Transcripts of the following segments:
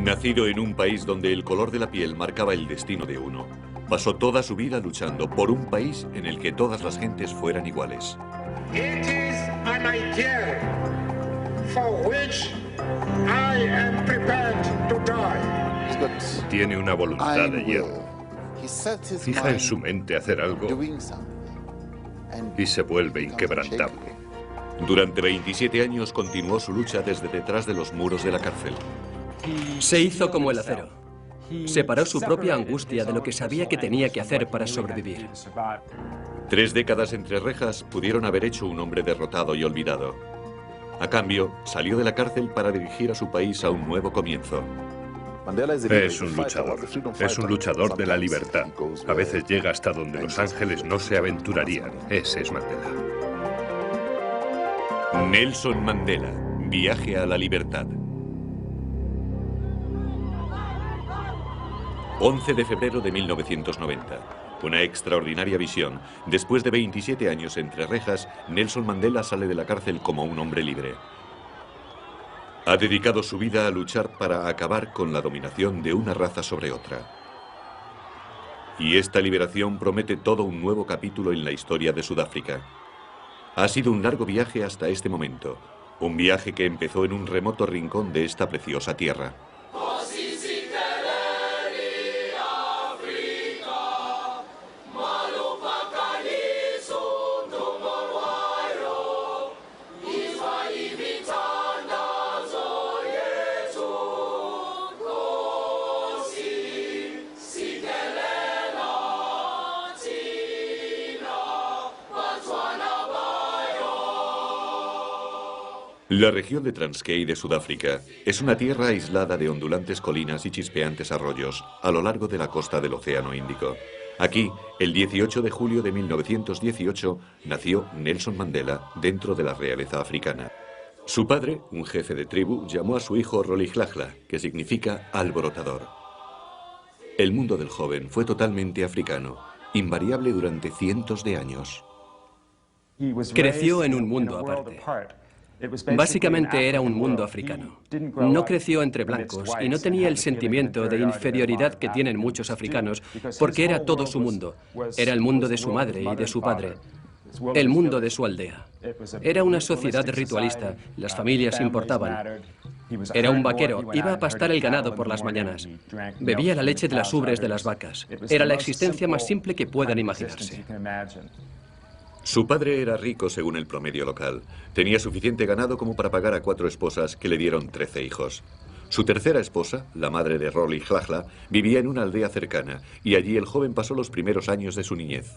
Nacido en un país donde el color de la piel marcaba el destino de uno, pasó toda su vida luchando por un país en el que todas las gentes fueran iguales. It is an ideal for which I am prepared to die. Tiene una voluntad de hierro. Fija en su mente hacer algo y se vuelve inquebrantable. Durante 27 años continuó su lucha desde detrás de los muros de la cárcel. Se hizo como el acero. Separó su propia angustia de lo que sabía que tenía que hacer para sobrevivir. 3 décadas entre rejas pudieron haber hecho un hombre derrotado y olvidado. A cambio, salió de la cárcel para dirigir a su país a un nuevo comienzo. Es un luchador de la libertad. A veces llega hasta donde los ángeles no se aventurarían. Ese es Mandela. Nelson Mandela, viaje a la libertad. 11 de febrero de 1990. Una extraordinaria visión. Después de 27 años entre rejas, Nelson Mandela sale de la cárcel como un hombre libre. Ha dedicado su vida a luchar para acabar con la dominación de una raza sobre otra. Y esta liberación promete todo un nuevo capítulo en la historia de Sudáfrica. Ha sido un largo viaje hasta este momento. Un viaje que empezó en un remoto rincón de esta preciosa tierra. La región de Transkei de Sudáfrica es una tierra aislada de ondulantes colinas y chispeantes arroyos a lo largo de la costa del Océano Índico. Aquí, el 18 de julio de 1918, nació Nelson Mandela dentro de la realeza africana. Su padre, un jefe de tribu, llamó a su hijo Rolihlahla, que significa alborotador. El mundo del joven fue totalmente africano, invariable durante cientos de años. Creció en un mundo aparte. Básicamente era un mundo africano. No creció entre blancos y no tenía el sentimiento de inferioridad que tienen muchos africanos, porque era todo su mundo. Era el mundo de su madre y de su padre. El mundo de su aldea. Era una sociedad ritualista. Las familias importaban. Era un vaquero. Iba a pastar el ganado por las mañanas. Bebía la leche de las ubres de las vacas. Era la existencia más simple que puedan imaginarse. Su padre era rico según el promedio local. Tenía suficiente ganado como para pagar a 4 esposas que le dieron 13 hijos. Su tercera esposa, la madre de Rolihlahla, vivía en una aldea cercana y allí el joven pasó los primeros años de su niñez.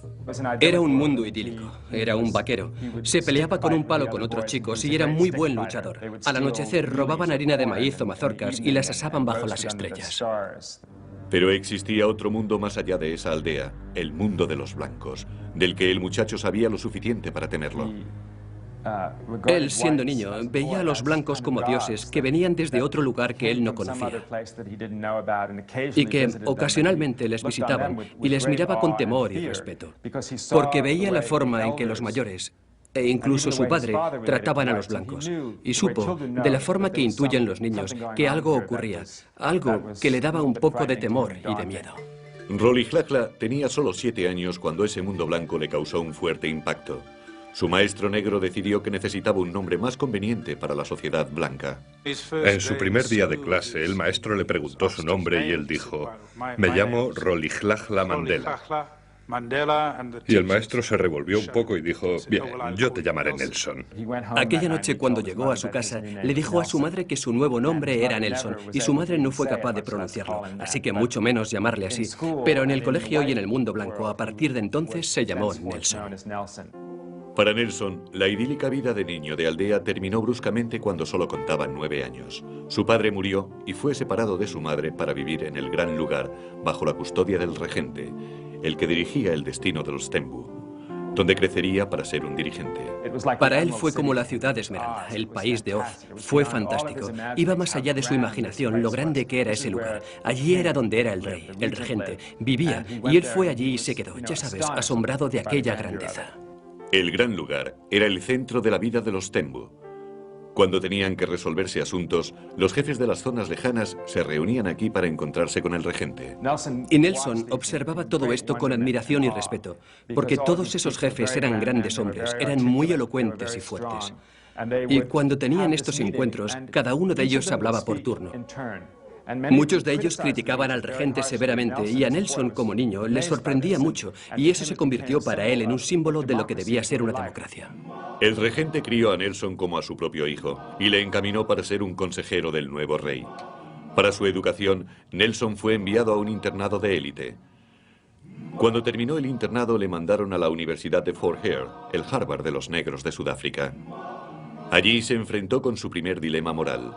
Era un mundo idílico. Era un vaquero. Se peleaba con un palo con otros chicos y era muy buen luchador. Al anochecer robaban harina de maíz o mazorcas y las asaban bajo las estrellas. Pero existía otro mundo más allá de esa aldea, el mundo de los blancos, del que el muchacho sabía lo suficiente para temerlo. Él, siendo niño, veía a los blancos como dioses que venían desde otro lugar que él no conocía y que ocasionalmente les visitaban y les miraba con temor y respeto, porque veía la forma en que los mayores e incluso su padre trataban a los blancos, y supo, de la forma que intuyen los niños, que algo ocurría, algo que le daba un poco de temor y de miedo. Rolihlahla tenía solo 7 años cuando ese mundo blanco le causó un fuerte impacto. Su maestro negro decidió que necesitaba un nombre más conveniente para la sociedad blanca. En su primer día de clase, el maestro le preguntó su nombre y él dijo: "Me llamo Rolihlahla Mandela". Y el maestro se revolvió un poco y dijo: "Bien, yo te llamaré Nelson". Aquella noche, cuando llegó a su casa, le dijo a su madre que su nuevo nombre era Nelson, y su madre no fue capaz de pronunciarlo, así que mucho menos llamarle así. Pero en el colegio y en el mundo blanco, a partir de entonces, se llamó Nelson. Para Nelson, la idílica vida de niño de aldea terminó bruscamente cuando solo contaba 9 años. Su padre murió y fue separado de su madre para vivir en el gran lugar, bajo la custodia del regente, el que dirigía el destino de los Tembu, donde crecería para ser un dirigente. Para él fue como la ciudad de Esmeralda, el país de Oz. Fue fantástico. Iba más allá de su imaginación lo grande que era ese lugar. Allí era donde era el rey, el regente. Vivía, y él fue allí y se quedó, ya sabes, asombrado de aquella grandeza. El gran lugar era el centro de la vida de los Tembu. Cuando tenían que resolverse asuntos, los jefes de las zonas lejanas se reunían aquí para encontrarse con el regente. Y Nelson observaba todo esto con admiración y respeto, porque todos esos jefes eran grandes hombres, eran muy elocuentes y fuertes. Y cuando tenían estos encuentros, cada uno de ellos hablaba por turno. Muchos de ellos criticaban al regente severamente y a Nelson como niño le sorprendía mucho y eso se convirtió para él en un símbolo de lo que debía ser una democracia. El regente crió a Nelson como a su propio hijo y le encaminó para ser un consejero del nuevo rey. Para su educación, Nelson fue enviado a un internado de élite. Cuando terminó el internado le mandaron a la Universidad de Fort Hare, el Harvard de los negros de Sudáfrica. Allí se enfrentó con su primer dilema moral.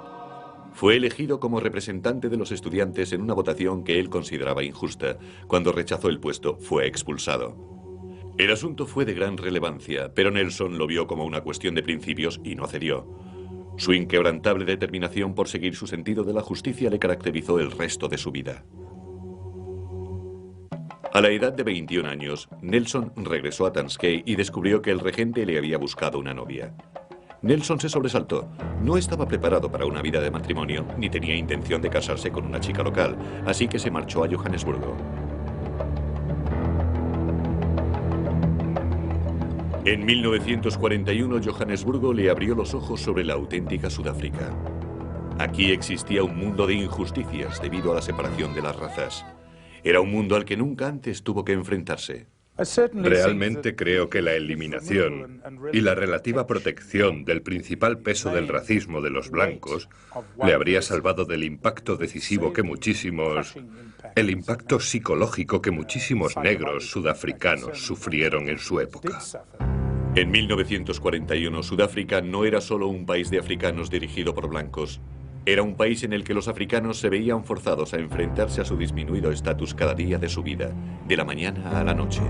Fue elegido como representante de los estudiantes en una votación que él consideraba injusta. Cuando rechazó el puesto, fue expulsado. El asunto fue de gran relevancia, pero Nelson lo vio como una cuestión de principios y no cedió. Su inquebrantable determinación por seguir su sentido de la justicia le caracterizó el resto de su vida. A la edad de 21 años, Nelson regresó a Transkei y descubrió que el regente le había buscado una novia. Nelson se sobresaltó. No estaba preparado para una vida de matrimonio, ni tenía intención de casarse con una chica local, así que se marchó a Johannesburgo. En 1941, Johannesburgo le abrió los ojos sobre la auténtica Sudáfrica. Aquí existía un mundo de injusticias debido a la separación de las razas. Era un mundo al que nunca antes tuvo que enfrentarse. Realmente creo que la eliminación y la relativa protección del principal peso del racismo de los blancos le habría salvado del impacto decisivo que el impacto psicológico que muchísimos negros sudafricanos sufrieron en su época. En 1941, Sudáfrica no era solo un país de africanos dirigido por blancos. Era un país en el que los africanos se veían forzados a enfrentarse a su disminuido estatus cada día de su vida, de la mañana a la noche.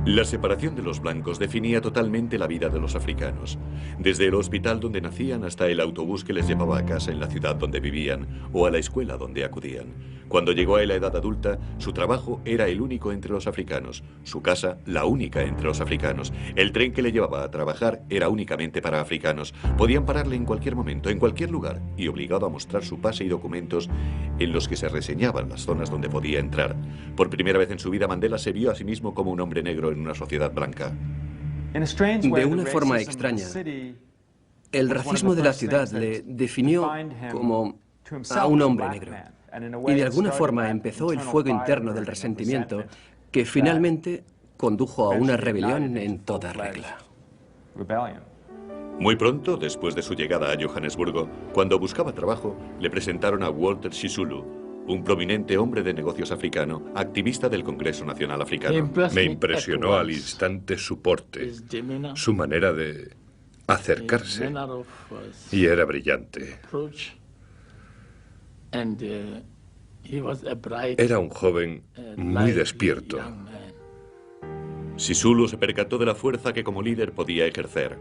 La separación de los blancos definía totalmente la vida de los africanos, desde el hospital donde nacían hasta el autobús que les llevaba a casa en la ciudad donde vivían o a la escuela donde acudían. Cuando llegó a la edad adulta, su trabajo era el único entre los africanos, su casa la única entre los africanos, el tren que le llevaba a trabajar era únicamente para africanos, podían pararle en cualquier momento, en cualquier lugar, y obligado a mostrar su pase y documentos en los que se reseñaban las zonas donde podía entrar. Por primera vez en su vida, Mandela se vio a sí mismo como un hombre negro en una sociedad blanca. De una forma extraña, el racismo de la ciudad le definió como a un hombre negro. Y de alguna forma empezó el fuego interno del resentimiento que finalmente condujo a una rebelión en toda regla. Muy pronto, después de su llegada a Johannesburgo, cuando buscaba trabajo, le presentaron a Walter Sisulu, un prominente hombre de negocios africano, activista del Congreso Nacional Africano. Me impresionó al instante su porte, su manera de acercarse, y era brillante. Era un joven muy despierto. Sisulu se percató de la fuerza que como líder podía ejercer.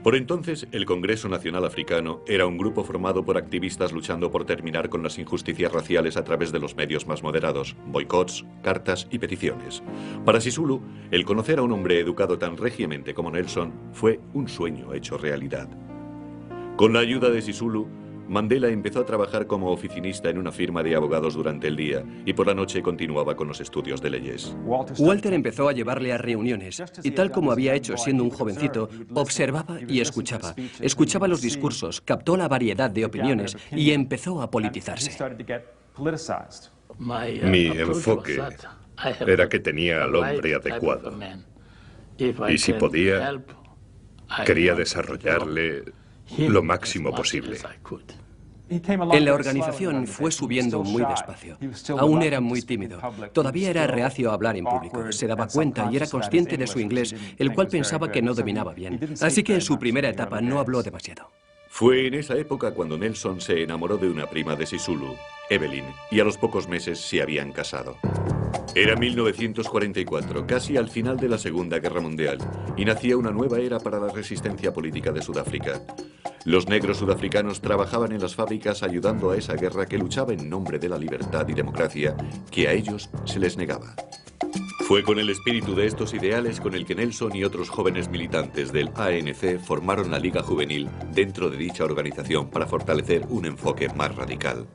Por entonces, el Congreso Nacional Africano era un grupo formado por activistas luchando por terminar con las injusticias raciales a través de los medios más moderados, boicots, cartas y peticiones. Para Sisulu, el conocer a un hombre educado tan regiamente como Nelson fue un sueño hecho realidad. Con la ayuda de Sisulu, Mandela empezó a trabajar como oficinista en una firma de abogados durante el día y por la noche continuaba con los estudios de leyes. Walter empezó a llevarle a reuniones y tal como había hecho siendo un jovencito, observaba y escuchaba. Escuchaba los discursos, captó la variedad de opiniones y empezó a politizarse. Mi enfoque era que tenía al hombre adecuado y si podía, quería desarrollarle lo máximo posible. En la organización fue subiendo muy despacio. Aún era muy tímido. Todavía era reacio a hablar en público. Se daba cuenta y era consciente de su inglés, el cual pensaba que no dominaba bien. Así que en su primera etapa no habló demasiado. Fue en esa época cuando Nelson se enamoró de una prima de Sisulu, Evelyn, y a los pocos meses se habían casado. Era 1944, casi al final de la Segunda Guerra Mundial, y nacía una nueva era para la resistencia política de Sudáfrica. Los negros sudafricanos trabajaban en las fábricas ayudando a esa guerra que luchaba en nombre de la libertad y democracia que a ellos se les negaba. Fue con el espíritu de estos ideales con el que Nelson y otros jóvenes militantes del ANC formaron la Liga Juvenil dentro de dicha organización para fortalecer un enfoque más radical.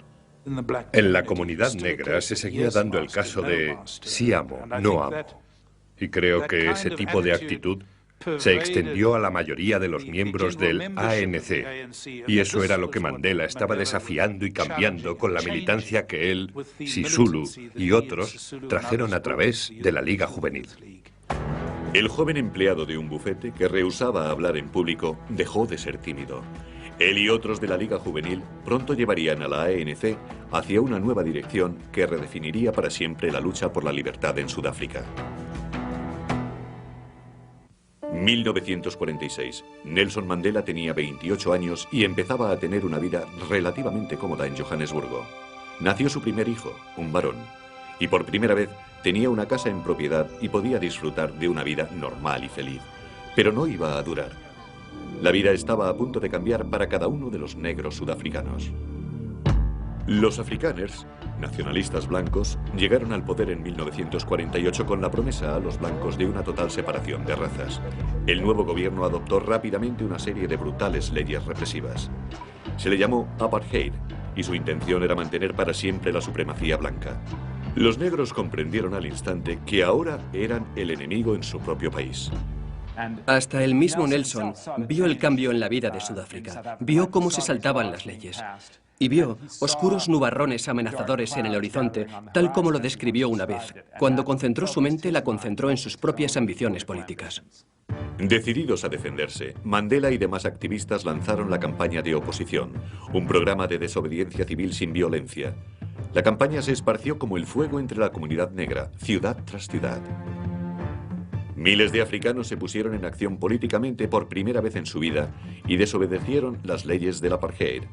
En la comunidad negra se seguía dando el caso de sí amo, no amo. Y creo que ese tipo de actitud se extendió a la mayoría de los miembros del ANC. Y eso era lo que Mandela estaba desafiando y cambiando con la militancia que él, Sisulu y otros trajeron a través de la Liga Juvenil. El joven empleado de un bufete que rehusaba hablar en público dejó de ser tímido. Él y otros de la Liga Juvenil pronto llevarían a la ANC hacia una nueva dirección que redefiniría para siempre la lucha por la libertad en Sudáfrica. 1946. Nelson Mandela tenía 28 años y empezaba a tener una vida relativamente cómoda en Johannesburgo. Nació su primer hijo, un varón, y por primera vez tenía una casa en propiedad y podía disfrutar de una vida normal y feliz. Pero no iba a durar. La vida estaba a punto de cambiar para cada uno de los negros sudafricanos. Los afrikaners, nacionalistas blancos, llegaron al poder en 1948 con la promesa a los blancos de una total separación de razas. El nuevo gobierno adoptó rápidamente una serie de brutales leyes represivas. Se le llamó apartheid y su intención era mantener para siempre la supremacía blanca. Los negros comprendieron al instante que ahora eran el enemigo en su propio país. Hasta el mismo Nelson vio el cambio en la vida de Sudáfrica, vio cómo se saltaban las leyes. Y vio oscuros nubarrones amenazadores en el horizonte, tal como lo describió una vez. Cuando concentró su mente, la concentró en sus propias ambiciones políticas. Decididos a defenderse, Mandela y demás activistas lanzaron la campaña de oposición, un programa de desobediencia civil sin violencia. La campaña se esparció como el fuego entre la comunidad negra, ciudad tras ciudad. Miles de africanos se pusieron en acción políticamente por primera vez en su vida y desobedecieron las leyes del apartheid.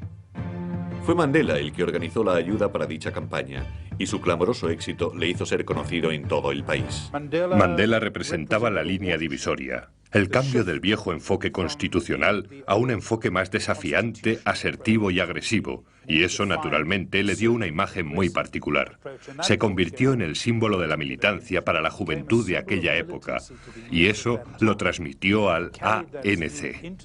Fue Mandela el que organizó la ayuda para dicha campaña y su clamoroso éxito le hizo ser conocido en todo el país. Mandela representaba la línea divisoria, el cambio del viejo enfoque constitucional a un enfoque más desafiante, asertivo y agresivo, y eso naturalmente le dio una imagen muy particular. Se convirtió en el símbolo de la militancia para la juventud de aquella época, y eso lo transmitió al ANC.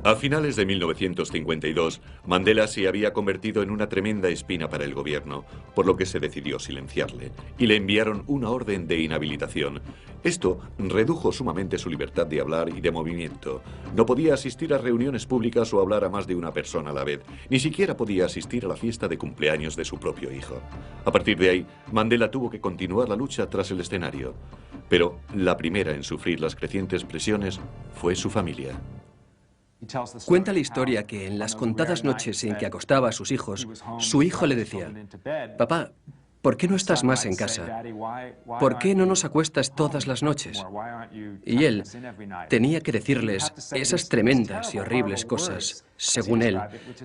A finales de 1952, Mandela se había convertido en una tremenda espina para el gobierno, por lo que se decidió silenciarle, y le enviaron una orden de inhabilitación. Esto redujo sumamente su libertad de hablar y de movimiento. No podía asistir a reuniones públicas o hablar a más de una persona a la vez. Ni siquiera podía asistir a la fiesta de cumpleaños de su propio hijo. A partir de ahí, Mandela tuvo que continuar la lucha tras el escenario. Pero la primera en sufrir las crecientes presiones fue su familia. Cuenta la historia que en las contadas noches en que acostaba a sus hijos, su hijo le decía: «Papá, ¿por qué no estás más en casa? ¿Por qué no nos acuestas todas las noches?» Y él tenía que decirles esas tremendas y horribles cosas, según él,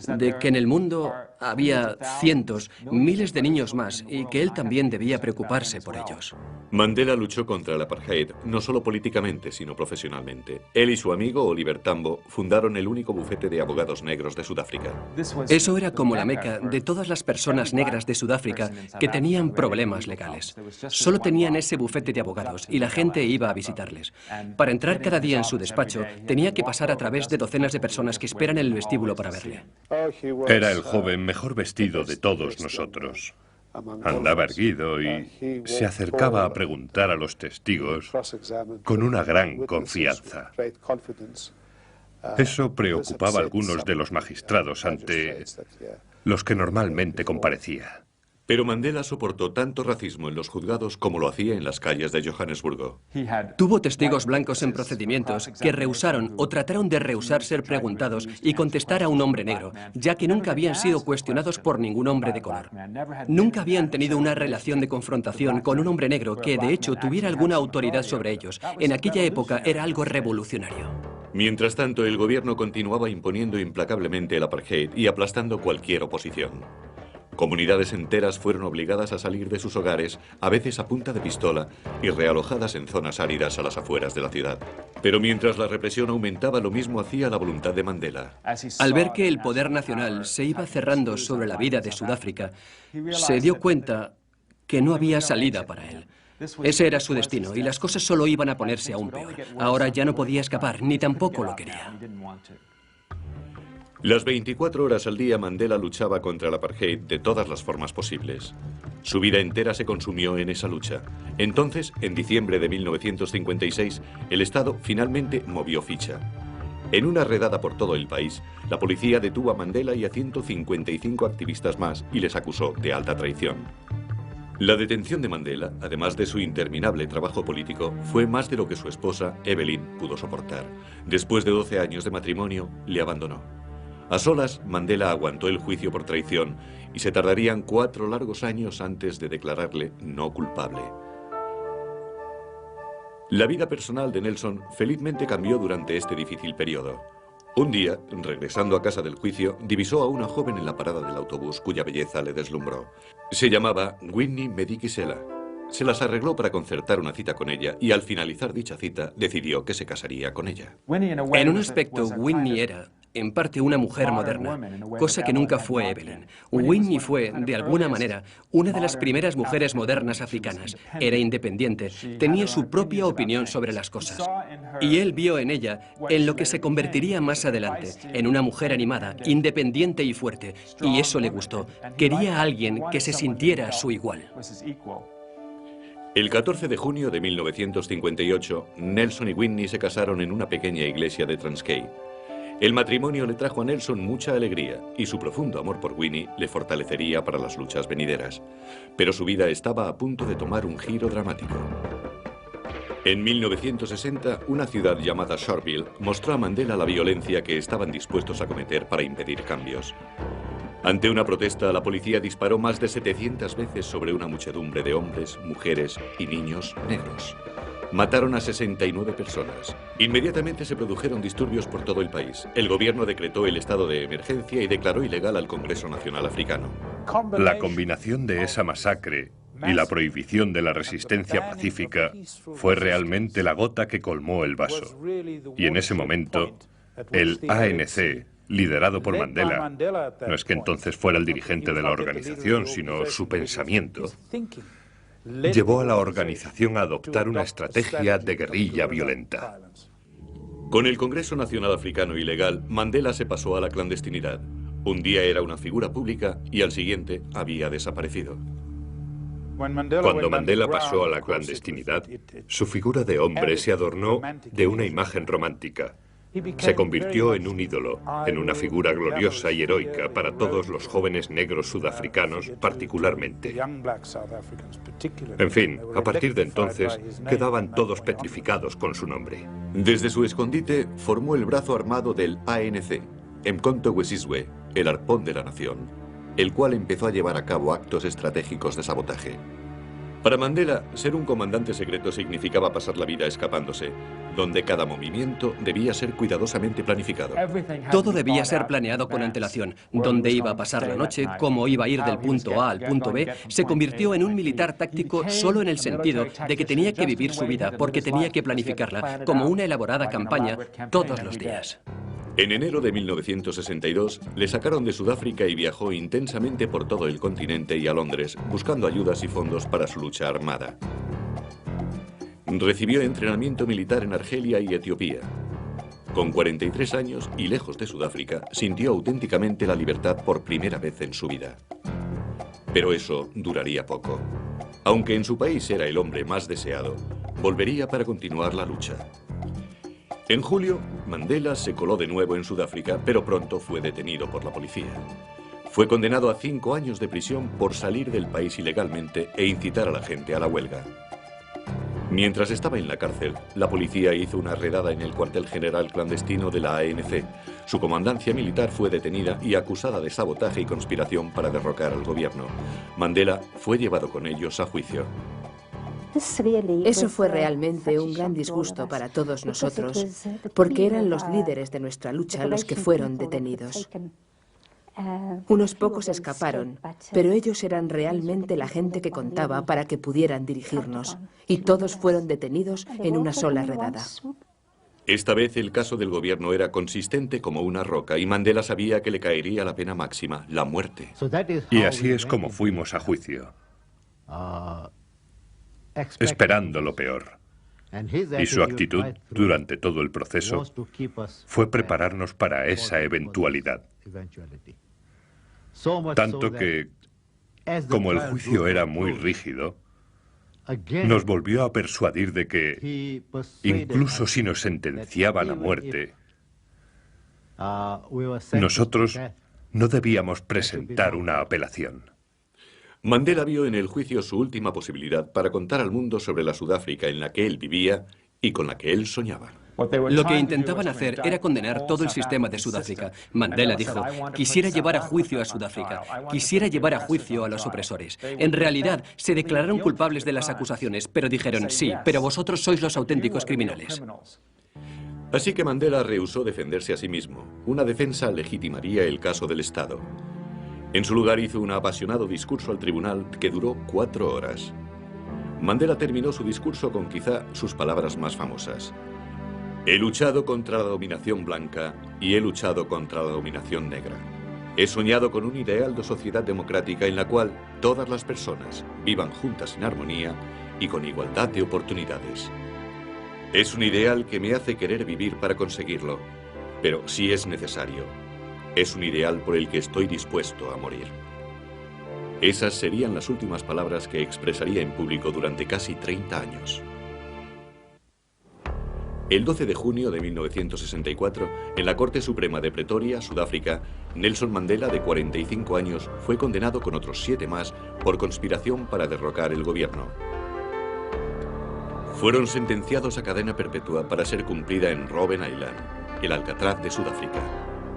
de que en el mundo había cientos, miles de niños más y que él también debía preocuparse por ellos. Mandela luchó contra el apartheid, no solo políticamente, sino profesionalmente. Él y su amigo Oliver Tambo fundaron el único bufete de abogados negros de Sudáfrica. Eso era como la meca de todas las personas negras de Sudáfrica que tenían problemas legales. Solo tenían ese bufete de abogados y la gente iba a visitarles. Para entrar cada día en su despacho, tenía que pasar a través de docenas de personas que esperan en el vestíbulo para verle. Era el joven mejor vestido de todos nosotros. Andaba erguido y se acercaba a preguntar a los testigos con una gran confianza. Eso preocupaba a algunos de los magistrados ante los que normalmente comparecía. Pero Mandela soportó tanto racismo en los juzgados como lo hacía en las calles de Johannesburgo. Tuvo testigos blancos en procedimientos que rehusaron o trataron de rehusar ser preguntados y contestar a un hombre negro, ya que nunca habían sido cuestionados por ningún hombre de color. Nunca habían tenido una relación de confrontación con un hombre negro que, de hecho, tuviera alguna autoridad sobre ellos. En aquella época era algo revolucionario. Mientras tanto, el gobierno continuaba imponiendo implacablemente el apartheid y aplastando cualquier oposición. Comunidades enteras fueron obligadas a salir de sus hogares, a veces a punta de pistola, y realojadas en zonas áridas a las afueras de la ciudad. Pero mientras la represión aumentaba, lo mismo hacía la voluntad de Mandela. Al ver que el poder nacional se iba cerrando sobre la vida de Sudáfrica, se dio cuenta que no había salida para él. Ese era su destino, y las cosas solo iban a ponerse aún peor. Ahora ya no podía escapar, ni tampoco lo quería. Las 24 horas al día Mandela luchaba contra el apartheid de todas las formas posibles. Su vida entera se consumió en esa lucha. Entonces, en diciembre de 1956, el Estado finalmente movió ficha. En una redada por todo el país, la policía detuvo a Mandela y a 155 activistas más y les acusó de alta traición. La detención de Mandela, además de su interminable trabajo político, fue más de lo que su esposa, Evelyn, pudo soportar. Después de 12 años de matrimonio, le abandonó. A solas, Mandela aguantó el juicio por traición y se tardarían 4 largos años antes de declararle no culpable. La vida personal de Nelson felizmente cambió durante este difícil periodo. Un día, regresando a casa del juicio, divisó a una joven en la parada del autobús cuya belleza le deslumbró. Se llamaba Winnie Madikizela. Se las arregló para concertar una cita con ella y al finalizar dicha cita decidió que se casaría con ella. En un aspecto, Winnie era, en parte, una mujer moderna, cosa que nunca fue Evelyn. Winnie fue, de alguna manera, una de las primeras mujeres modernas africanas. Era independiente, tenía su propia opinión sobre las cosas. Y él vio en ella, en lo que se convertiría más adelante, en una mujer animada, independiente y fuerte. Y eso le gustó. Quería a alguien que se sintiera a su igual. El 14 de junio de 1958, Nelson y Winnie se casaron en una pequeña iglesia de Transkei. El matrimonio le trajo a Nelson mucha alegría y su profundo amor por Winnie le fortalecería para las luchas venideras. Pero su vida estaba a punto de tomar un giro dramático. En 1960, una ciudad llamada Sharpeville mostró a Mandela la violencia que estaban dispuestos a cometer para impedir cambios. Ante una protesta, la policía disparó más de 700 veces sobre una muchedumbre de hombres, mujeres y niños negros. Mataron a 69 personas. Inmediatamente se produjeron disturbios por todo el país. El gobierno decretó el estado de emergencia y declaró ilegal al Congreso Nacional Africano. La combinación de esa masacre y la prohibición de la resistencia pacífica fue realmente la gota que colmó el vaso. Y en ese momento, el ANC, liderado por Mandela, no es que entonces fuera el dirigente de la organización, sino su pensamiento, llevó a la organización a adoptar una estrategia de guerrilla violenta. Con el Congreso Nacional Africano ilegal, Mandela se pasó a la clandestinidad. Un día era una figura pública y al siguiente había desaparecido. Cuando Mandela pasó a la clandestinidad, su figura de hombre se adornó de una imagen romántica. Se convirtió en un ídolo, en una figura gloriosa y heroica para todos los jóvenes negros sudafricanos particularmente. En fin, a partir de entonces, quedaban todos petrificados con su nombre. Desde su escondite, formó el brazo armado del ANC, Mkhonto we Sizwe, el arpón de la nación, el cual empezó a llevar a cabo actos estratégicos de sabotaje. Para Mandela, ser un comandante secreto significaba pasar la vida escapándose, donde cada movimiento debía ser cuidadosamente planificado. Todo debía ser planeado con antelación. Dónde iba a pasar la noche, cómo iba a ir del punto A al punto B, se convirtió en un militar táctico solo en el sentido de que tenía que vivir su vida, porque tenía que planificarla como una elaborada campaña todos los días. En enero de 1962, le sacaron de Sudáfrica y viajó intensamente por todo el continente y a Londres, buscando ayudas y fondos para su lucha armada. Recibió entrenamiento militar en Argelia y Etiopía. Con 43 años y lejos de Sudáfrica, sintió auténticamente la libertad por primera vez en su vida. Pero eso duraría poco. Aunque en su país era el hombre más deseado, volvería para continuar la lucha. En julio, Mandela se coló de nuevo en Sudáfrica, pero pronto fue detenido por la policía. Fue condenado a 5 años de prisión por salir del país ilegalmente e incitar a la gente a la huelga. Mientras estaba en la cárcel, la policía hizo una redada en el cuartel general clandestino de la ANC. Su comandancia militar fue detenida y acusada de sabotaje y conspiración para derrocar al gobierno. Mandela fue llevado con ellos a juicio. Eso fue realmente un gran disgusto para todos nosotros, porque eran los líderes de nuestra lucha los que fueron detenidos. Unos pocos escaparon, pero ellos eran realmente la gente que contaba para que pudieran dirigirnos, y todos fueron detenidos en una sola redada. Esta vez el caso del gobierno era consistente como una roca y Mandela sabía que le caería la pena máxima, la muerte. Y así es como fuimos a juicio. esperando lo peor. Y su actitud durante todo el proceso fue prepararnos para esa eventualidad. Tanto que, como el juicio era muy rígido, nos volvió a persuadir de que, incluso si nos sentenciaban a muerte, nosotros no debíamos presentar una apelación. Mandela vio en el juicio su última posibilidad para contar al mundo sobre la Sudáfrica en la que él vivía y con la que él soñaba. Lo que intentaban hacer era condenar todo el sistema de Sudáfrica. Mandela dijo, quisiera llevar a juicio a Sudáfrica, quisiera llevar a juicio a los opresores. En realidad, se declararon culpables de las acusaciones, pero dijeron, sí, pero vosotros sois los auténticos criminales. Así que Mandela rehusó defenderse a sí mismo. Una defensa legitimaría el caso del Estado. En su lugar hizo un apasionado discurso al tribunal que duró 4 horas. Mandela terminó su discurso con quizá sus palabras más famosas. He luchado contra la dominación blanca y he luchado contra la dominación negra. He soñado con un ideal de sociedad democrática en la cual todas las personas vivan juntas en armonía y con igualdad de oportunidades. Es un ideal que me hace querer vivir para conseguirlo, pero si es necesario, es un ideal por el que estoy dispuesto a morir. Esas serían las últimas palabras que expresaría en público durante casi 30 años. El 12 de junio de 1964, en la Corte Suprema de Pretoria, Sudáfrica, Nelson Mandela, de 45 años, fue condenado con otros 7 más por conspiración para derrocar el gobierno. Fueron sentenciados a cadena perpetua para ser cumplida en Robben Island, el Alcatraz de Sudáfrica,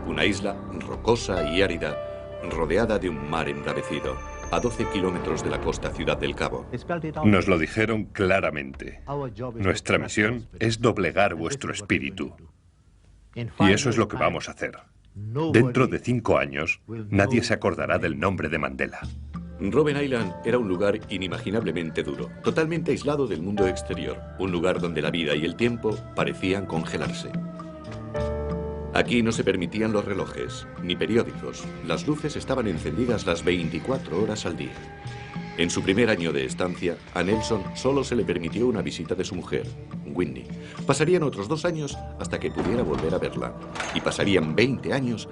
una isla rocosa y árida, rodeada de un mar embravecido, a 12 kilómetros de la costa Ciudad del Cabo. Nos lo dijeron claramente. Nuestra misión es doblegar vuestro espíritu. Y eso es lo que vamos a hacer. Dentro de 5 años, nadie se acordará del nombre de Mandela. Robben Island era un lugar inimaginablemente duro, totalmente aislado del mundo exterior, un lugar donde la vida y el tiempo parecían congelarse. Aquí no se permitían los relojes, ni periódicos. Las luces estaban encendidas las 24 horas al día. En su primer año de estancia, a Nelson solo se le permitió una visita de su mujer, Whitney. Pasarían otros 2 años hasta que pudiera volver a verla. Y pasarían 20 años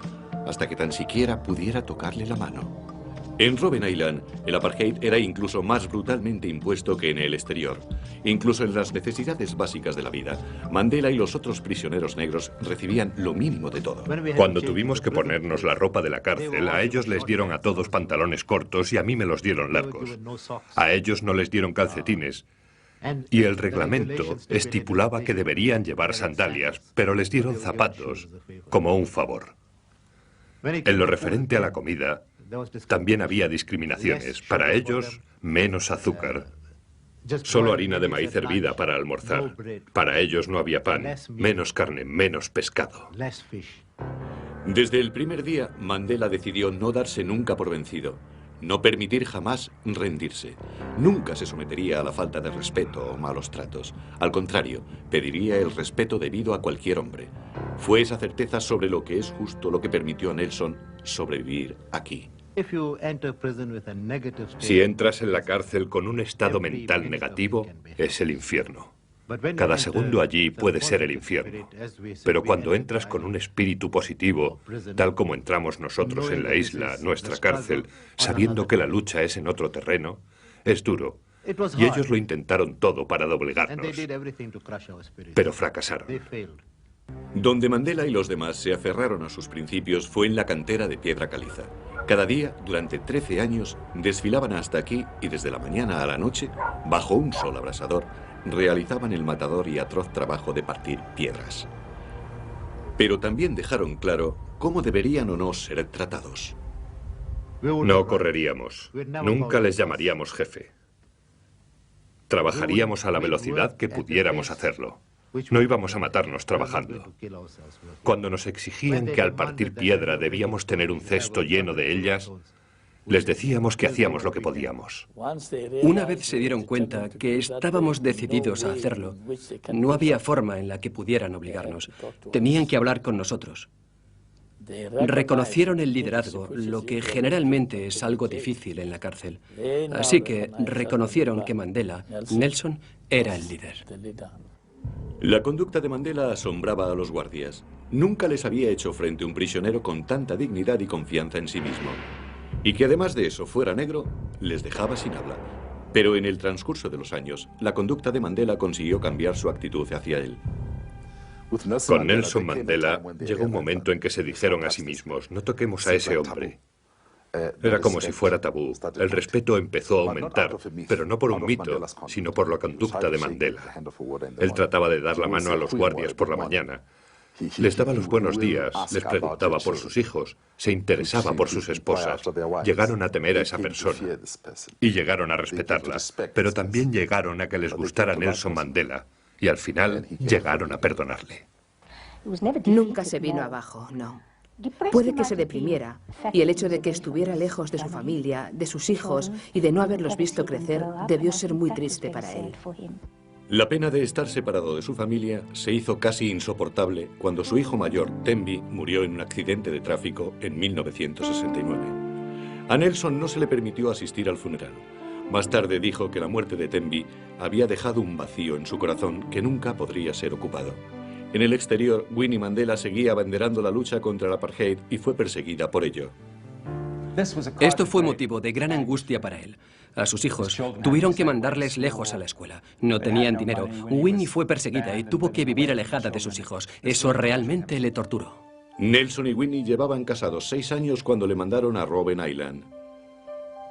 hasta que tan siquiera pudiera tocarle la mano. En Robben Island, el apartheid era incluso más brutalmente impuesto que en el exterior. Incluso en las necesidades básicas de la vida, Mandela y los otros prisioneros negros recibían lo mínimo de todo. Cuando tuvimos que ponernos la ropa de la cárcel, a ellos les dieron a todos pantalones cortos y a mí me los dieron largos. A ellos no les dieron calcetines. Y el reglamento estipulaba que deberían llevar sandalias, pero les dieron zapatos como un favor. En lo referente a la comida, también había discriminaciones. Para ellos, menos azúcar. Solo harina de maíz hervida para almorzar. Para ellos no había pan, menos carne, menos pescado. Desde el primer día, Mandela decidió no darse nunca por vencido. No permitir jamás rendirse. Nunca se sometería a la falta de respeto o malos tratos. Al contrario, pediría el respeto debido a cualquier hombre. Fue esa certeza sobre lo que es justo lo que permitió a Nelson sobrevivir aquí. Si entras en la cárcel con un estado mental negativo, es el infierno. Cada segundo allí puede ser el infierno. Pero cuando entras con un espíritu positivo, tal como entramos nosotros en la isla, nuestra cárcel, sabiendo que la lucha es en otro terreno, es duro. Y ellos lo intentaron todo para doblegarnos, pero fracasaron. Donde Mandela y los demás se aferraron a sus principios fue en la cantera de piedra caliza. Cada día, durante 13 años, desfilaban hasta aquí y desde la mañana a la noche, bajo un sol abrasador, realizaban el matador y atroz trabajo de partir piedras. Pero también dejaron claro cómo deberían o no ser tratados. No correríamos. Nunca les llamaríamos jefe. Trabajaríamos a la velocidad que pudiéramos hacerlo. No íbamos a matarnos trabajando. Cuando nos exigían que al partir piedra debíamos tener un cesto lleno de ellas, les decíamos que hacíamos lo que podíamos. Una vez se dieron cuenta que estábamos decididos a hacerlo, no había forma en la que pudieran obligarnos. Tenían que hablar con nosotros. Reconocieron el liderazgo, lo que generalmente es algo difícil en la cárcel. Así que reconocieron que Mandela, Nelson, era el líder. La conducta de Mandela asombraba a los guardias. Nunca les había hecho frente a un prisionero con tanta dignidad y confianza en sí mismo. Y que además de eso fuera negro, les dejaba sin habla. Pero en el transcurso de los años, la conducta de Mandela consiguió cambiar su actitud hacia él. Con Nelson Mandela llegó un momento en que se dijeron a sí mismos, no toquemos a ese hombre. Era como si fuera tabú. El respeto empezó a aumentar, pero no por un mito, sino por la conducta de Mandela. Él trataba de dar la mano a los guardias por la mañana. Les daba los buenos días, les preguntaba por sus hijos, se interesaba por sus esposas. Llegaron a temer a esa persona y llegaron a respetarla, pero también llegaron a que les gustara Nelson Mandela. Y al final llegaron a perdonarle. Nunca se vino abajo, no. Puede que se deprimiera, y el hecho de que estuviera lejos de su familia, de sus hijos, y de no haberlos visto crecer, debió ser muy triste para él. La pena de estar separado de su familia se hizo casi insoportable cuando su hijo mayor, Thembi, murió en un accidente de tráfico en 1969. A Nelson no se le permitió asistir al funeral. Más tarde dijo que la muerte de Thembi había dejado un vacío en su corazón que nunca podría ser ocupado. En el exterior, Winnie Mandela seguía abanderando la lucha contra el apartheid y fue perseguida por ello. Esto fue motivo de gran angustia para él. A sus hijos tuvieron que mandarles lejos a la escuela. No tenían dinero. Winnie fue perseguida y tuvo que vivir alejada de sus hijos. Eso realmente le torturó. Nelson y Winnie llevaban casados 6 años cuando le mandaron a Robben Island.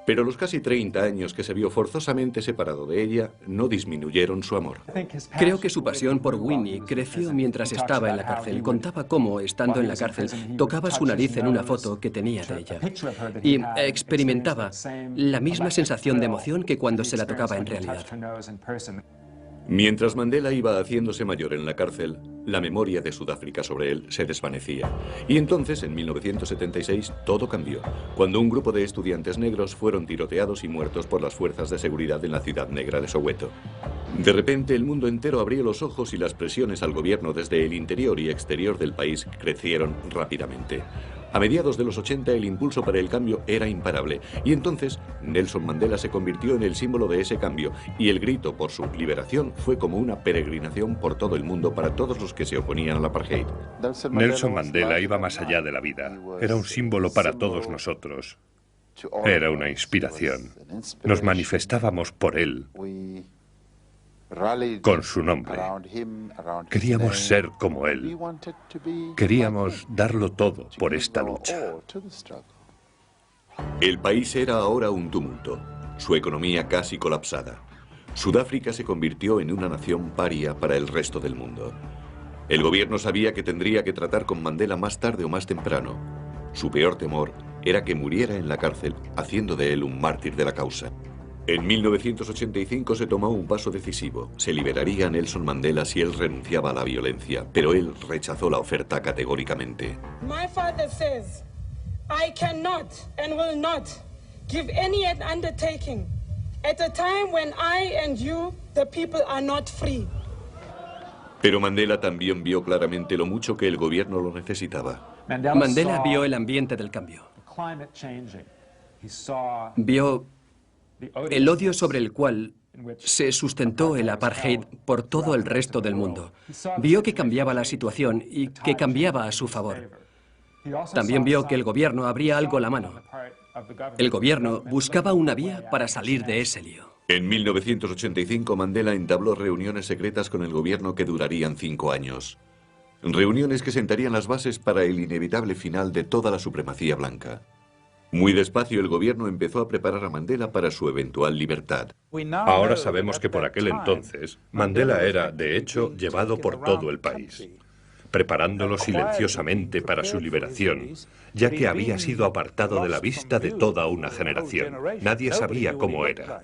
Pero los casi 30 años que se vio forzosamente separado de ella no disminuyeron su amor. Creo que su pasión por Winnie creció mientras estaba en la cárcel. Contaba cómo, estando en la cárcel, tocaba su nariz en una foto que tenía de ella. Y experimentaba la misma sensación de emoción que cuando se la tocaba en realidad. Mientras Mandela iba haciéndose mayor en la cárcel, la memoria de Sudáfrica sobre él se desvanecía. Y entonces, en 1976, todo cambió, cuando un grupo de estudiantes negros fueron tiroteados y muertos por las fuerzas de seguridad en la ciudad negra de Soweto. De repente, el mundo entero abrió los ojos y las presiones al gobierno desde el interior y exterior del país crecieron rápidamente. A mediados de los 80 el impulso para el cambio era imparable y entonces Nelson Mandela se convirtió en el símbolo de ese cambio y el grito por su liberación fue como una peregrinación por todo el mundo para todos los que se oponían al apartheid. Nelson Mandela iba más allá de la vida. Era un símbolo para todos nosotros. Era una inspiración. Nos manifestábamos por él, con su nombre. Queríamos ser como él. Queríamos darlo todo por esta lucha. El país era ahora un tumulto, su economía casi colapsada. Sudáfrica se convirtió en una nación paria para el resto del mundo. El gobierno sabía que tendría que tratar con Mandela más tarde o más temprano. Su peor temor era que muriera en la cárcel, haciendo de él un mártir de la causa. En 1985 se tomó un paso decisivo. Se liberaría a Nelson Mandela si él renunciaba a la violencia, pero él rechazó la oferta categóricamente. My father says, I cannot and will not give any undertaking at a time when I and you, the people, are not free. Pero Mandela también vio claramente lo mucho que el gobierno lo necesitaba. Mandela vio el ambiente del cambio. Vio el odio sobre el cual se sustentó el apartheid por todo el resto del mundo. Vio que cambiaba la situación y que cambiaba a su favor. También vio que el gobierno abría algo la mano. El gobierno buscaba una vía para salir de ese lío. En 1985 Mandela entabló reuniones secretas con el gobierno que durarían 5 años. Reuniones que sentarían las bases para el inevitable final de toda la supremacía blanca. Muy despacio el gobierno empezó a preparar a Mandela para su eventual libertad. Ahora sabemos que por aquel entonces Mandela era, de hecho, llevado por todo el país, preparándolo silenciosamente para su liberación, ya que había sido apartado de la vista de toda una generación. Nadie sabía cómo era.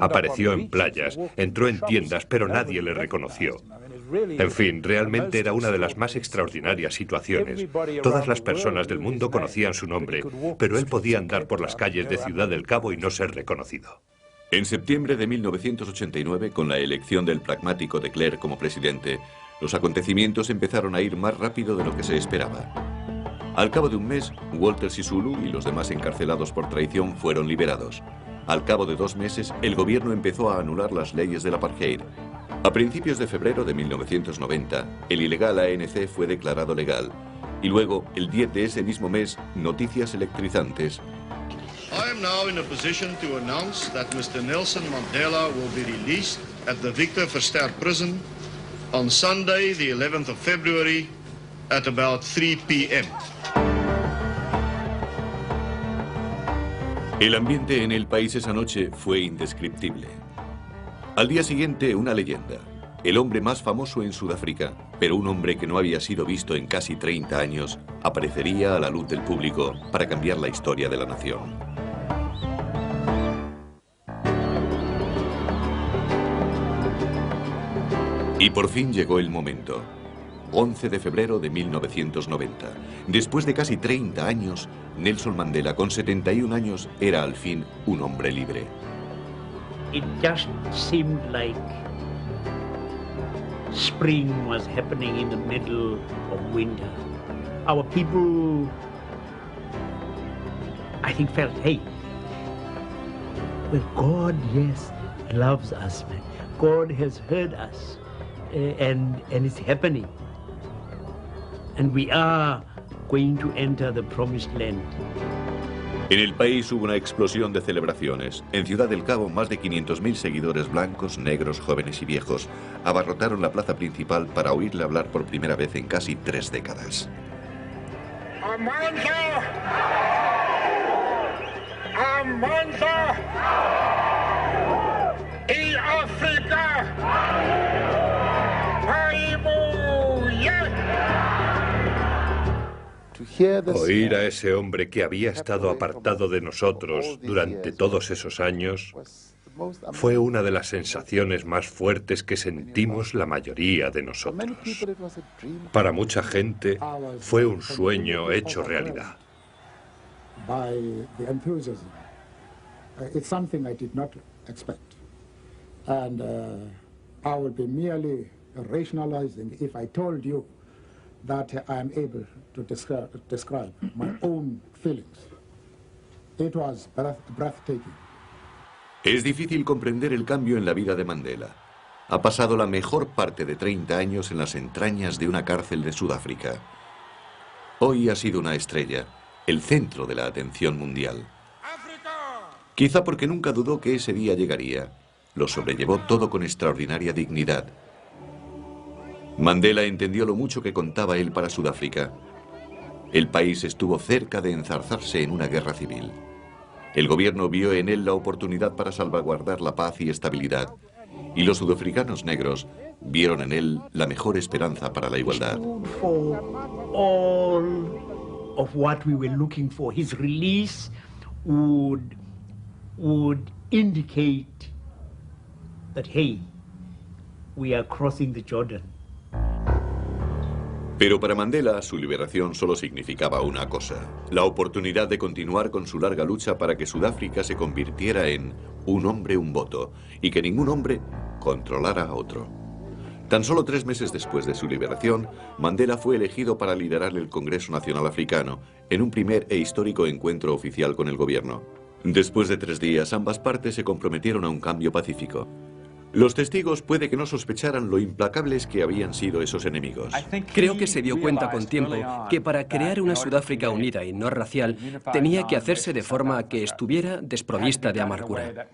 Apareció en playas, entró en tiendas, pero nadie le reconoció. En fin, realmente era una de las más extraordinarias situaciones. Todas las personas del mundo conocían su nombre, pero él podía andar por las calles de Ciudad del Cabo y no ser reconocido. En septiembre de 1989, con la elección del pragmático de Klerk como presidente, los acontecimientos empezaron a ir más rápido de lo que se esperaba. Al cabo de un mes, Walter Sisulu y los demás encarcelados por traición fueron liberados. Al cabo de 2 meses, el gobierno empezó a anular las leyes del apartheid. A principios de febrero de 1990, el ilegal ANC fue declarado legal. Y luego, el 10 de ese mismo mes, noticias electrizantes. I am now in a position to announce that Mr. Nelson Mandela will be released at the Victor Verster prison on Sunday, the 11th of February, at about 3 p.m. El ambiente en el país esa noche fue indescriptible. Al día siguiente, una leyenda. El hombre más famoso en Sudáfrica, pero un hombre que no había sido visto en casi 30 años, aparecería a la luz del público para cambiar la historia de la nación. Y por fin llegó el momento. 11 de febrero de 1990. Después de casi 30 años, Nelson Mandela, con 71 años, era al fin un hombre libre. It just seemed like spring was happening in the middle of winter. Our people, I think, felt, hey, well, God, yes, loves us, man. God has heard us, and it's happening. And we are going to enter the promised land. En el país hubo una explosión de celebraciones. En Ciudad del Cabo, más de 500.000 seguidores blancos, negros, jóvenes y viejos abarrotaron la plaza principal para oírle hablar por primera vez en casi 3 décadas. Amandla! Amandla! Y África! Oír a ese hombre que había estado apartado de nosotros durante todos esos años fue una de las sensaciones más fuertes que sentimos la mayoría de nosotros. Para mucha gente fue un sueño hecho realidad. That I am able to describe my own feelings. It was breathtaking. Es difícil comprender el cambio en la vida de Mandela. Ha pasado la mejor parte de 30 años en las entrañas de una cárcel de Sudáfrica. Hoy ha sido una estrella, el centro de la atención mundial. Quizá porque nunca dudó que ese día llegaría. Lo sobrellevó todo con extraordinaria dignidad. Mandela entendió lo mucho que contaba él para Sudáfrica. El país estuvo cerca de enzarzarse en una guerra civil. El gobierno vio en él la oportunidad para salvaguardar la paz y estabilidad. Y los sudafricanos negros vieron en él la mejor esperanza para la igualdad. All of what we were looking for, his release would indicate that, hey, we are crossing the Jordan. Pero para Mandela, su liberación solo significaba una cosa: la oportunidad de continuar con su larga lucha para que Sudáfrica se convirtiera en un hombre, un voto, y que ningún hombre controlara a otro. Tan solo 3 meses después de su liberación, Mandela fue elegido para liderar el Congreso Nacional Africano en un primer e histórico encuentro oficial con el gobierno. Después de 3 días, ambas partes se comprometieron a un cambio pacífico. Los testigos puede que no sospecharan lo implacables que habían sido esos enemigos. Creo que se dio cuenta con tiempo que para crear una Sudáfrica unida y no racial tenía que hacerse de forma que estuviera desprovista de amargura.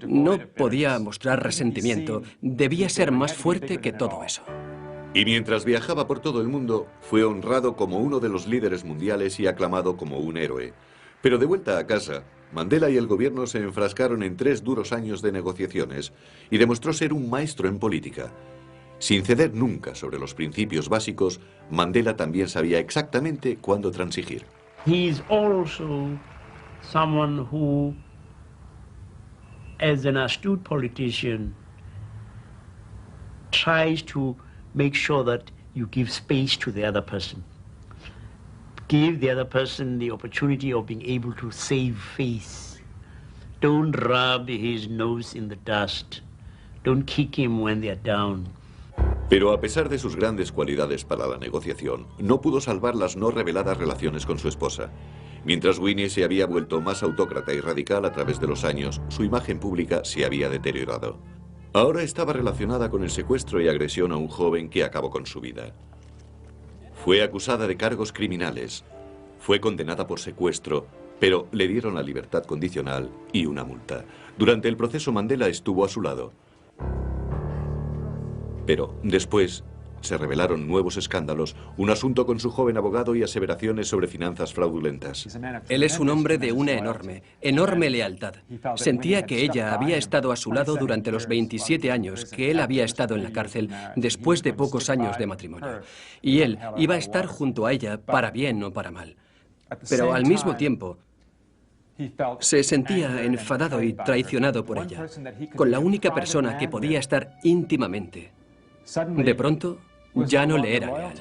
No podía mostrar resentimiento, debía ser más fuerte que todo eso. Y mientras viajaba por todo el mundo, fue honrado como uno de los líderes mundiales y aclamado como un héroe. Pero de vuelta a casa, Mandela y el gobierno se enfrascaron en 3 duros años de negociaciones y demostró ser un maestro en política. Sin ceder nunca sobre los principios básicos, Mandela también sabía exactamente cuándo transigir. He is also someone who, as an astute politician, tries to make sure that you give space to the other person. Give the other person the opportunity of being able to save face. Don't rub his nose in the dust. Don't kick him when they're down. Pero a pesar de sus grandes cualidades para la negociación, no pudo salvar las no reveladas relaciones con su esposa. Mientras Winnie se había vuelto más autócrata y radical a través de los años, su imagen pública se había deteriorado. Ahora estaba relacionada con el secuestro y agresión a un joven que acabó con su vida. Fue acusada de cargos criminales, fue condenada por secuestro, pero le dieron la libertad condicional y una multa. Durante el proceso, Mandela estuvo a su lado. Pero después se revelaron nuevos escándalos, un asunto con su joven abogado y aseveraciones sobre finanzas fraudulentas. Él es un hombre de una enorme lealtad. Sentía que ella había estado a su lado durante los 27 años que él había estado en la cárcel después de pocos años de matrimonio. Y él iba a estar junto a ella para bien o para mal. Pero al mismo tiempo, se sentía enfadado y traicionado por ella, con la única persona que podía estar íntimamente. De pronto, ya no le era leal.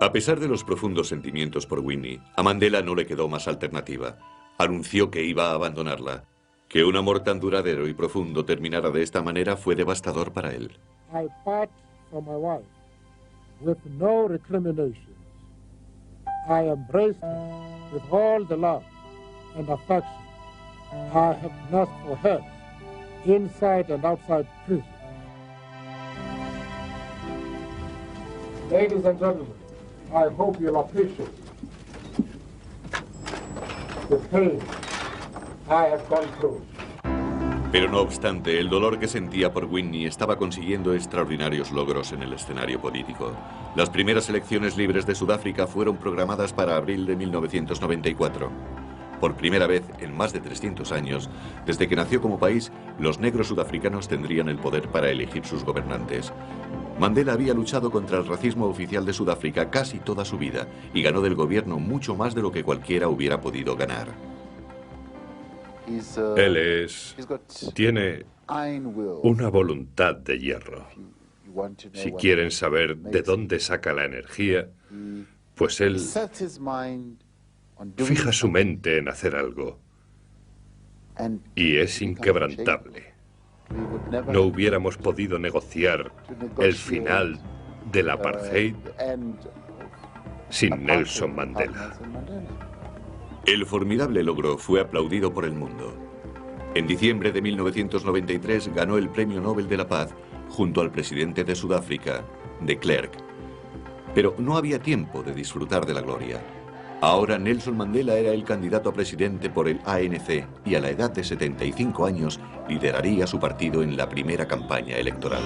A pesar de los profundos sentimientos por Winnie, a Mandela no le quedó más alternativa. Anunció que iba a abandonarla. Que un amor tan duradero y profundo terminara de esta manera fue devastador para él. I part from my wife with no recriminations. I embraced her with all the love and affection I have nursed for her inside and outside prison. Ladies and gentlemen, I hope you'll appreciate the pain I have gone through. Pero no obstante, el dolor que sentía por Winnie estaba consiguiendo extraordinarios logros en el escenario político. Las primeras elecciones libres de Sudáfrica fueron programadas para abril de 1994. Por primera vez en más de 300 años, desde que nació como país, los negros sudafricanos tendrían el poder para elegir sus gobernantes. Mandela había luchado contra el racismo oficial de Sudáfrica casi toda su vida y ganó del gobierno mucho más de lo que cualquiera hubiera podido ganar. Él tiene una voluntad de hierro. Si quieren saber de dónde saca la energía, pues él fija su mente en hacer algo y es inquebrantable. No hubiéramos podido negociar el final del apartheid sin Nelson Mandela. El formidable logro fue aplaudido por el mundo. En diciembre de 1993 ganó el Premio Nobel de la Paz junto al presidente de Sudáfrica, de Klerk. Pero no había tiempo de disfrutar de la gloria. Ahora Nelson Mandela era el candidato a presidente por el ANC y a la edad de 75 años lideraría su partido en la primera campaña electoral.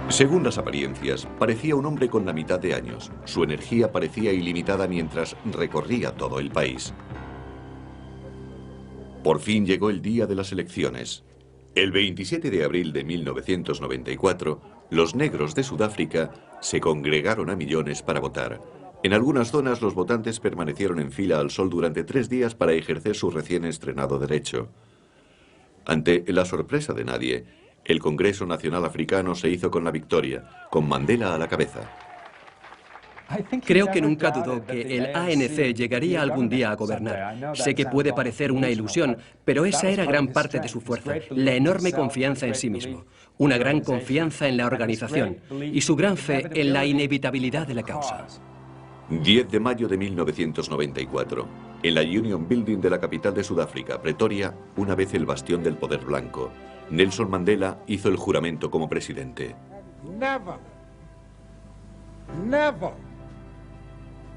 Según las apariencias, parecía un hombre con la mitad de años. Su energía parecía ilimitada mientras recorría todo el país. Por fin llegó el día de las elecciones. El 27 de abril de 1994, los negros de Sudáfrica se congregaron a millones para votar. En algunas zonas los votantes permanecieron en fila al sol durante 3 días para ejercer su recién estrenado derecho. Ante la sorpresa de nadie, el Congreso Nacional Africano se hizo con la victoria, con Mandela a la cabeza. Creo que nunca dudó que el ANC llegaría algún día a gobernar. Sé que puede parecer una ilusión, pero esa era gran parte de su fuerza, la enorme confianza en sí mismo, una gran confianza en la organización y su gran fe en la inevitabilidad de la causa. 10 de mayo de 1994, en la Union Building de la capital de Sudáfrica, Pretoria, una vez el bastión del poder blanco, Nelson Mandela hizo el juramento como presidente. Never, never,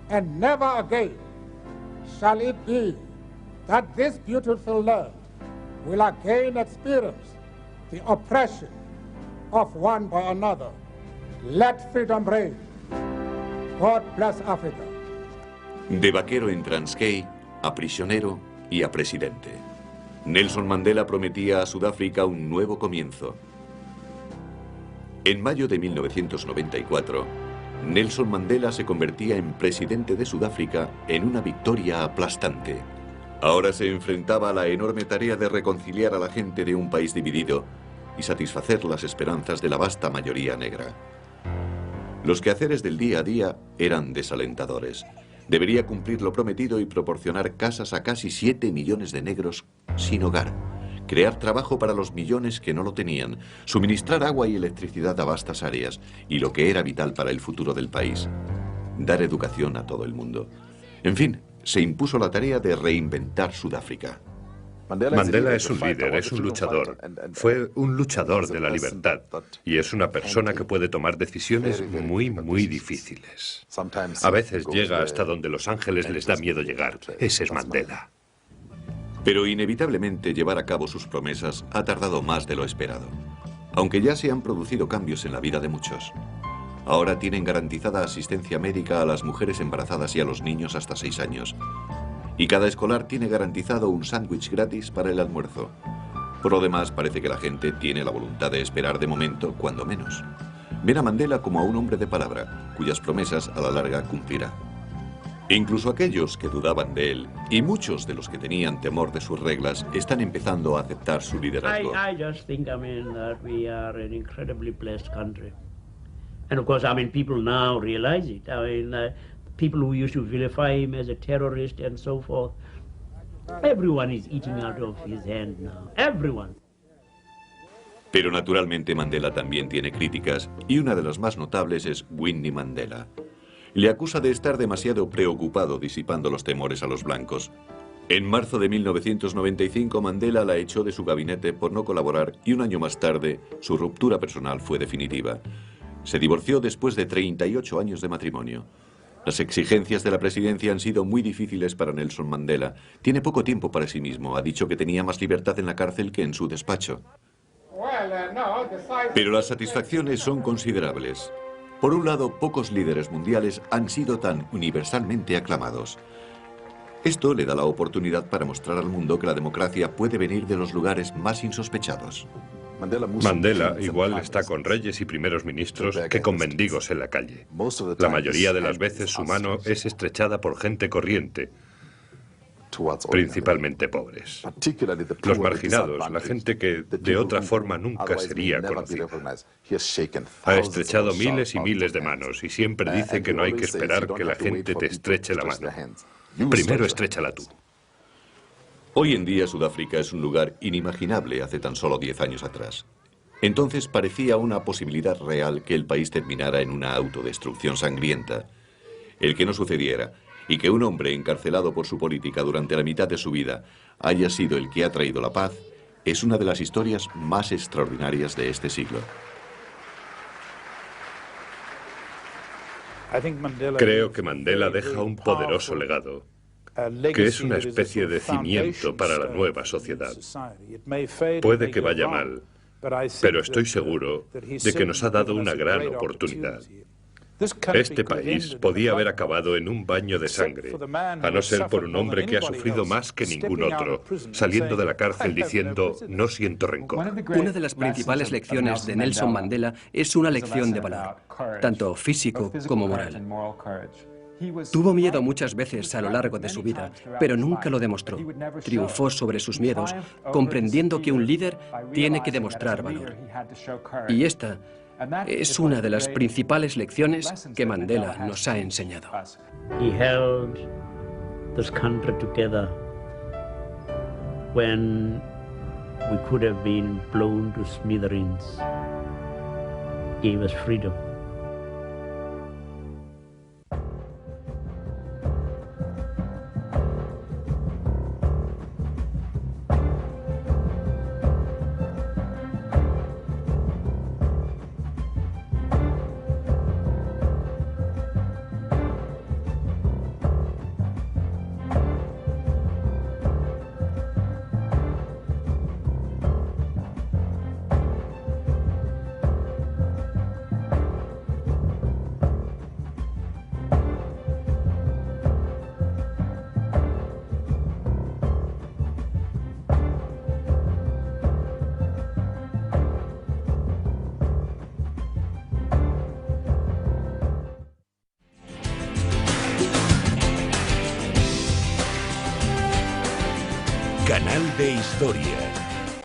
and never again shall it be that this beautiful land will again experience the oppression of one by another. Let freedom reign. God bless Africa. De vaquero en Transkei, a prisionero y a presidente. Nelson Mandela prometía a Sudáfrica un nuevo comienzo. En mayo de 1994, Nelson Mandela se convertía en presidente de Sudáfrica en una victoria aplastante. Ahora se enfrentaba a la enorme tarea de reconciliar a la gente de un país dividido y satisfacer las esperanzas de la vasta mayoría negra. Los quehaceres del día a día eran desalentadores. Debería cumplir lo prometido y proporcionar casas a casi 7 millones de negros sin hogar, crear trabajo para los millones que no lo tenían, suministrar agua y electricidad a vastas áreas y lo que era vital para el futuro del país, dar educación a todo el mundo. En fin, se impuso la tarea de reinventar Sudáfrica. Mandela es un líder, es un luchador. Fue un luchador de la libertad y es una persona que puede tomar decisiones muy, muy difíciles. A veces llega hasta donde los ángeles les da miedo llegar. Ese es Mandela. Pero inevitablemente llevar a cabo sus promesas ha tardado más de lo esperado, aunque ya se han producido cambios en la vida de muchos. Ahora tienen garantizada asistencia médica a las mujeres embarazadas y a los niños hasta 6 años. Y cada escolar tiene garantizado un sándwich gratis para el almuerzo. Por lo demás, parece que la gente tiene la voluntad de esperar de momento, cuando menos. Ven a Mandela como a un hombre de palabra, cuyas promesas a la larga cumplirá. Incluso aquellos que dudaban de él, y muchos de los que tenían temor de sus reglas, están empezando a aceptar su liderazgo. I just think, that we are an incredibly blessed country. And of course, people now realize it. People who used to vilify him as a terrorist and so forth. Everyone is eating out of his hand now. Everyone. Pero naturalmente Mandela también tiene críticas, y una de las más notables es Winnie Mandela. Le acusa de estar demasiado preocupado disipando los temores a los blancos. En marzo de 1995 Mandela la echó de su gabinete por no colaborar y un año más tarde su ruptura personal fue definitiva. Se divorció después de 38 años de matrimonio. Las exigencias de la presidencia han sido muy difíciles para Nelson Mandela. Tiene poco tiempo para sí mismo. Ha dicho que tenía más libertad en la cárcel que en su despacho. Pero las satisfacciones son considerables. Por un lado, pocos líderes mundiales han sido tan universalmente aclamados. Esto le da la oportunidad para mostrar al mundo que la democracia puede venir de los lugares más insospechados. Mandela igual está con reyes y primeros ministros que con mendigos en la calle. La mayoría de las veces su mano es estrechada por gente corriente, principalmente pobres. Los marginados, la gente que de otra forma nunca sería conocida. Ha estrechado miles y miles de manos y siempre dice que no hay que esperar que la gente te estreche la mano. Primero estréchala tú. Hoy en día Sudáfrica es un lugar inimaginable hace tan solo 10 años atrás. Entonces parecía una posibilidad real que el país terminara en una autodestrucción sangrienta. El que no sucediera y que un hombre encarcelado por su política durante la mitad de su vida haya sido el que ha traído la paz es una de las historias más extraordinarias de este siglo. Creo que Mandela deja un poderoso legado, que es una especie de cimiento para la nueva sociedad. Puede que vaya mal, pero estoy seguro de que nos ha dado una gran oportunidad. Este país podía haber acabado en un baño de sangre, a no ser por un hombre que ha sufrido más que ningún otro, saliendo de la cárcel diciendo, no siento rencor. Una de las principales lecciones de Nelson Mandela es una lección de valor, tanto físico como moral. Tuvo miedo muchas veces a lo largo de su vida, pero nunca lo demostró. Triunfó sobre sus miedos, comprendiendo que un líder tiene que demostrar valor. Y esta es una de las principales lecciones que Mandela nos ha enseñado. He held this country together when we could have been blown to smithereens. Gave us freedom. Canal de Historias.